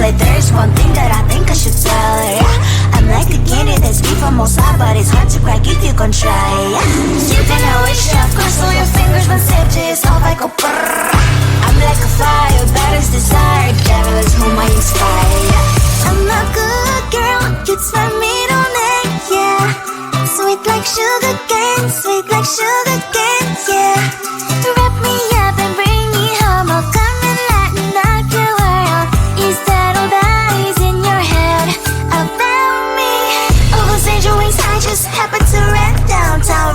it. There's one thing that I think I should tell her, yeah. I'm like a candy that's sweet from outside, but it's hard to crack if you can try, yeah. You can wish I've crossed all your fingers when safety is off, I go brrrr. I'm like a fire, baddest desire, devil is whom I inspire, yeah. I'm a good girl, it's my middle name, yeah. Sweet like sugar cane, sweet like sugar cane, yeah. Wrap me up and bring me home, I'll come and lighten up your world. Is that all that is in your head about me? Oh, those angel wings, I just happen to rent downtown,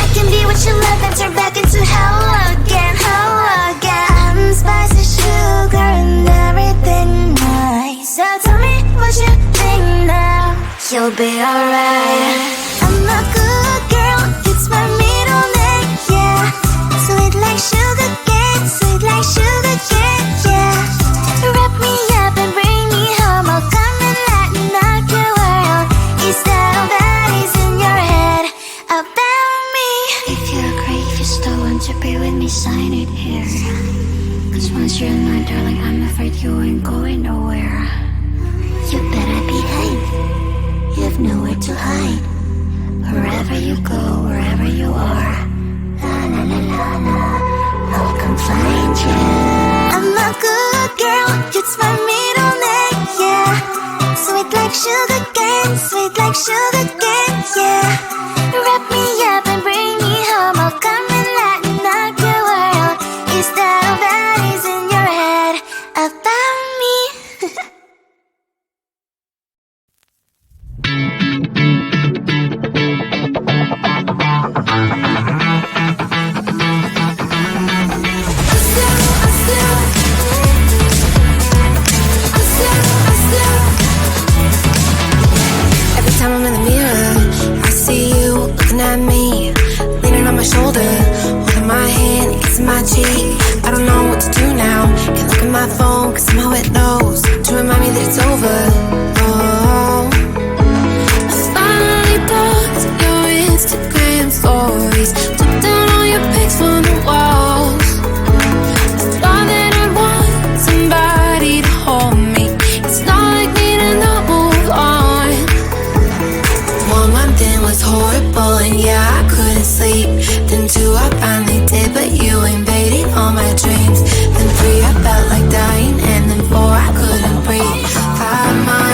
I can be what you love and turn back into hell again, I'm spicy sugar and everything nice. So tell me what you think now, you'll be alright. I'm a good girl, it's my middle name, yeah. Sweet like sugar cane, sweet like sugar cane, yeah. Wrap me up and bring me home, I'll come and lighten up your world. Is that all that is in your head about me? If you agree, if you still want to be with me, sign it here. Cause once you're in my darling, I'm afraid you ain't going nowhere. You better behave, you have nowhere to hide. Wherever you go, wherever you are, la la la la la, I'll come find you. I'm a good girl, it's my middle name, yeah. Sweet like sugar cane, sweet like sugar cane, yeah. Wrap me up and bring me home, I'll come and lighten up your world. Is that all that is in your head about me? Every time I'm in the mirror, I see you looking at me, leaning on my shoulder, holding my hand, kissing my cheek. I don't know what to do now. Can't look at my phone, cause somehow it knows to remind me that it's over. Oh, I finally blocked your Instagram stories, took down all your pics from the walls. I thought that I'd want somebody to hold me. It's not like me to not move on. 1 month in was horrible, and yeah, I couldn't sleep. Then 2, I finally did, but you invaded all my dreams. Then 3, I felt like dying, and then 4, I couldn't breathe. 5 months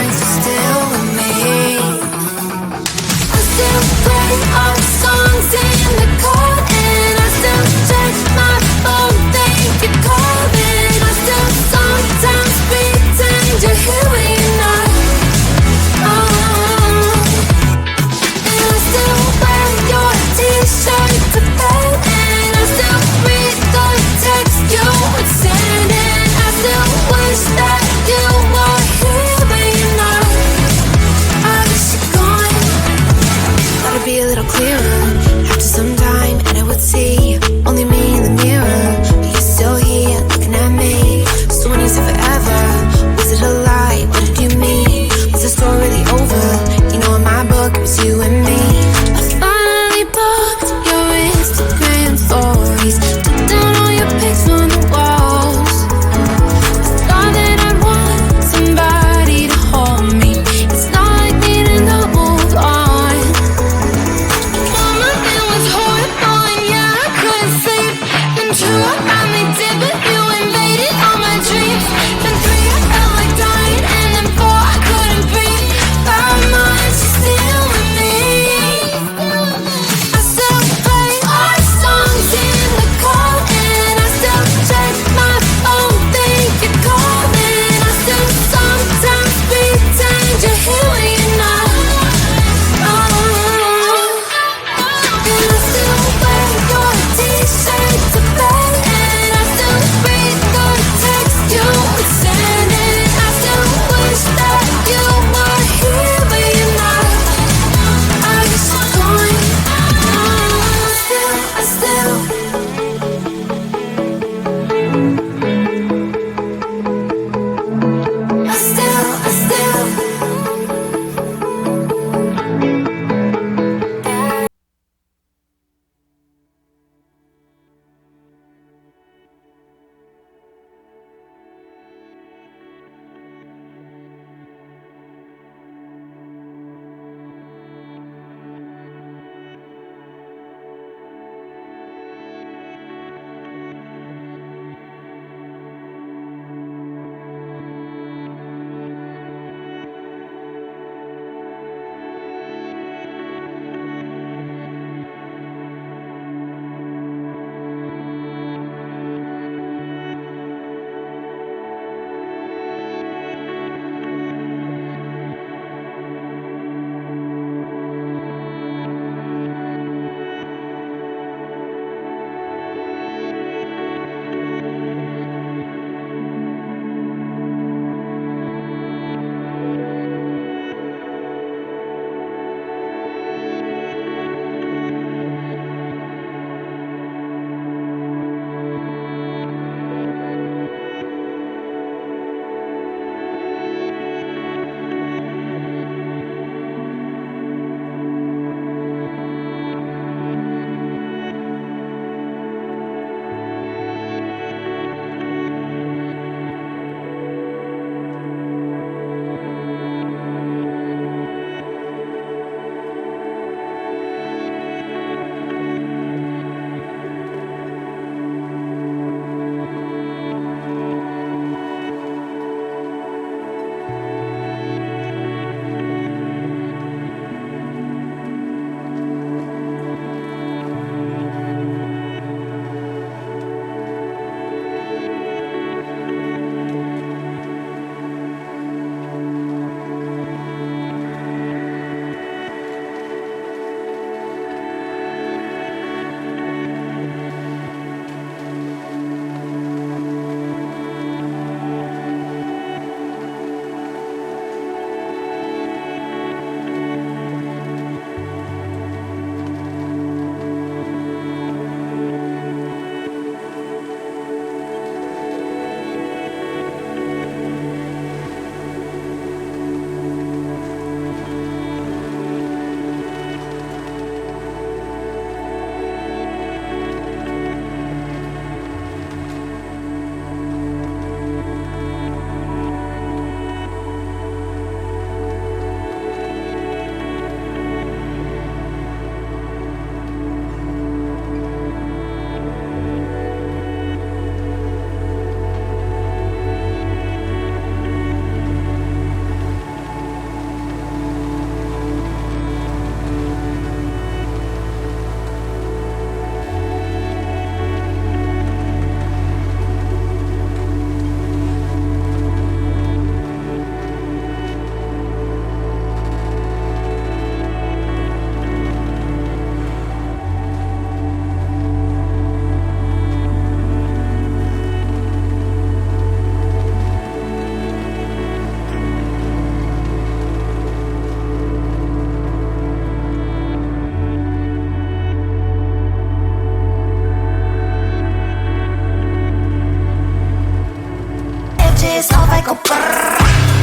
messages, off I go brrr.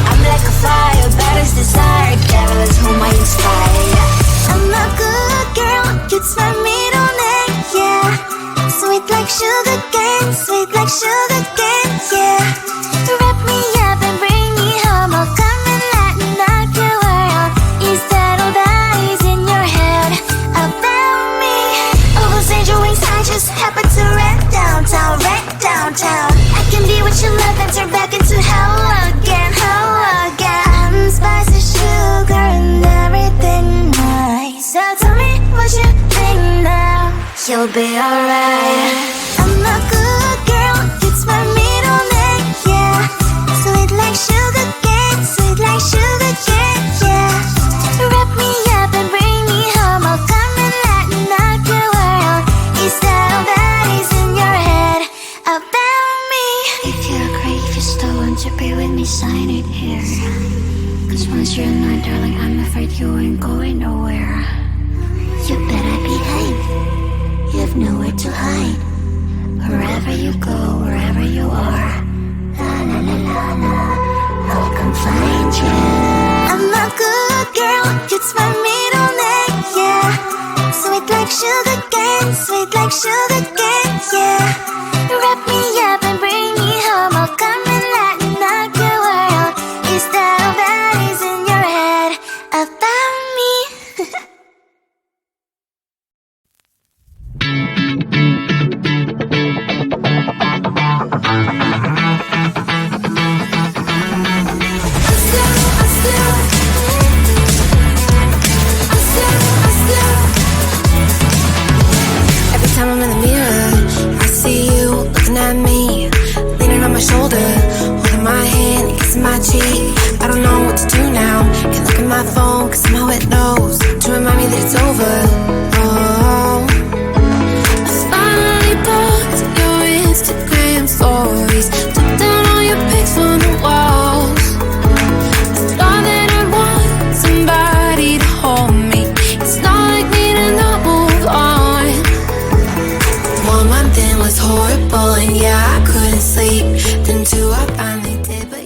I'm like a fire, baddest desire, devil is whom I inspire. I'm a good girl, it's my middle name, yeah. Sweet like sugar cane, sweet like sugar cane, yeah. Wrap me up and bring me home, I'll come and lighten up your world. Is that all that is in your head about me? All those angel wings I just happen to wreck downtown, wreck downtown. I can be what you love and turn back into hell again, hell again. Spicy sugar and everything nice. So tell me what you think now. You'll be alright. I'm a good girl, it's my middle name, yeah. Sweet like sugar cane, sweet like sugar cane, yeah. Wrap me up and bring me home, I'll come and lighten up your world. Is that all that is in your head about me? If you agree, if you still want to be with me, sign it here. Cause once you're mine, darling, I'm afraid you ain't going nowhere. You better behave, you have nowhere to hide. Wherever you go, wherever you are, la la la la la, I'll come find you. I'm a good girl, it's my middle name, yeah. Sweet like sugar cane, sweet like sugar cane, yeah. Wrap me up and bring me home, I'll come and lighten up your world. Is that all that is in your head about me? Every time I'm in the mirror, I see you looking at me, leaning on my shoulder, holding my hand, kissing my cheek. I don't know what to do now. Can't look at my phone, cause somehow it knows to remind me that it's over. Oh, I finally blocked your Instagram stories, took down all your pics on the walls. I thought that I'd want somebody to hold me. It's not like me to not move on. 1 month in was horrible, and yeah, I couldn't sleep. Then 2, I finally did, but